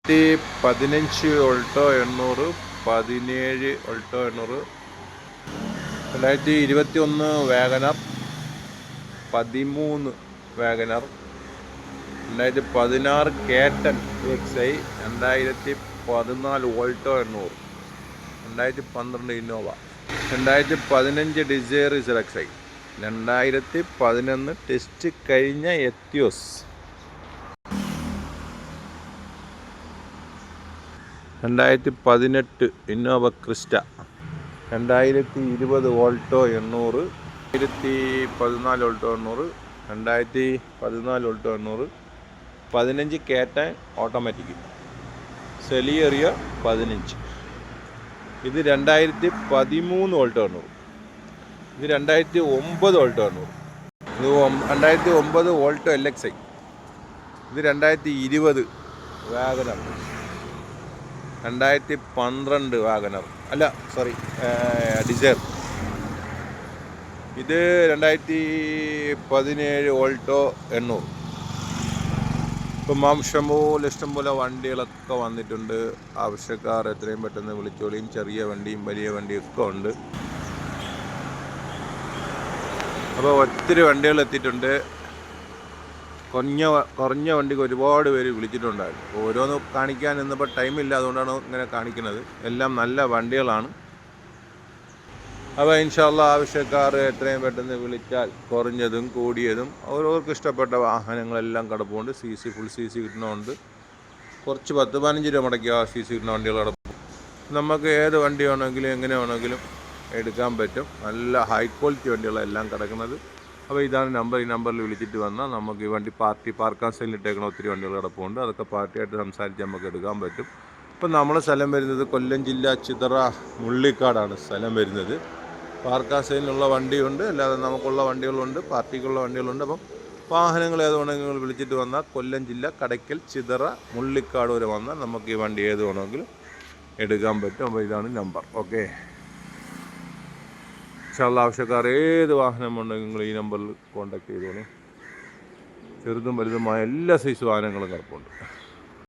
15 Alto 800, 17 Alto 800, 2021 WagonR, 13 WagonR, 2016 കേട്ടൻ XI, 2014 Alto 800, 2012 Innova, 2015 Dzire ZXi, 2011 test കഴിഞ്ഞ Etios, 2018 Innova Crysta, 2020 Alto 800, 2014 Alto 800, 2014 Alto 800, 15 കേട്ടൻ automatic, Celerio 15. ഇത് 2013 Alto 800, ഇത് 2009 Alto 800, ഇത് 2009 Alto LXi, ഇത് 2020 WagonR, 2012 WagonR desire, ഇത് 2017 ഓൾട്ടോ 800. ഇപ്പം ഇഷ്ടംപോലെ വണ്ടികളൊക്കെ വന്നിട്ടുണ്ട്. ആവശ്യക്കാർ എത്രയും പെട്ടെന്ന് വിളിച്ചോളിയും. ചെറിയ വണ്ടിയും വലിയ വണ്ടിയൊക്കെ ഉണ്ട്. അപ്പോൾ ഒത്തിരി വണ്ടികൾ എത്തിയിട്ടുണ്ട്. കുറഞ്ഞ വണ്ടിക്ക് ഒരുപാട് പേര് വിളിച്ചിട്ടുണ്ടായിരുന്നു. ഓരോന്ന് കാണിക്കാൻ നിന്നപ്പോൾ ടൈമില്ല, അതുകൊണ്ടാണ് ഇങ്ങനെ കാണിക്കുന്നത്. എല്ലാം നല്ല വണ്ടികളാണ്. അപ്പോൾ ഇൻഷാ അല്ലാഹ് ആവശ്യക്കാർ എത്രയും പെട്ടെന്ന് വിളിച്ചാൽ കുറഞ്ഞതും കൂടിയതും ഓരോർക്ക് ഇഷ്ടപ്പെട്ട വാഹനങ്ങളെല്ലാം കിടപ്പുണ്ട്. Full CC കിട്ടണമുണ്ട്. കുറച്ച് 10-15 രൂപ മുടക്കിയ CC കിട്ടുന്ന വണ്ടികൾ കിടപ്പുണ്ട്. നമുക്ക് ഏത് വണ്ടി വേണമെങ്കിലും എങ്ങനെ വേണമെങ്കിലും എടുക്കാൻ പറ്റും. നല്ല ഹൈ ക്വാളിറ്റി വണ്ടികളെല്ലാം കിടക്കുന്നത്. അപ്പോൾ ഇതാണ് നമ്പർ. ഈ നമ്പറിൽ വിളിച്ചിട്ട് വന്നാൽ നമുക്ക് ഈ വണ്ടി പാർക്കാൻ സെല്ലിട്ടേക്കണ ഒത്തിരി വണ്ടികൾ കിടപ്പുണ്ട്. അതൊക്കെ പാർട്ടിയായിട്ട് സംസാരിച്ച് നമുക്ക് എടുക്കാൻ പറ്റും. ഇപ്പം നമ്മളെ സ്ഥലം വരുന്നത് കൊല്ലം ജില്ല ചിതറ മുള്ളിക്കാടാണ് സ്ഥലം വരുന്നത്. പാർക്കാൻ സെയിലിനുള്ള വണ്ടിയുണ്ട്, അല്ലാതെ നമുക്കുള്ള വണ്ടികളുണ്ട്, പാർട്ടിക്കുള്ള വണ്ടികളുണ്ട്. അപ്പം വാഹനങ്ങൾ ഏത് വേണമെങ്കിലും വിളിച്ചിട്ട് വന്നാൽ കൊല്ലം ജില്ല കടയ്ക്കൽ ചിതറ മുള്ളിക്കാട് വരെ വന്നാൽ നമുക്ക് ഈ വണ്ടി ഏത് വേണമെങ്കിലും എടുക്കാൻ പറ്റും. അപ്പോൾ ഇതാണ് നമ്പർ. ഓക്കെ, ഇൻഷാല്ലാ ആവശ്യക്കാർ ഏത് വാഹനം ഉണ്ടെങ്കിൽ നിങ്ങൾ ഈ നമ്പറിൽ കോൺടാക്ട് ചെയ്തോളൂ. ചെറുതും വലുതുമായ എല്ലാ സൈസ് വാഹനങ്ങളും കിടപ്പുണ്ട്.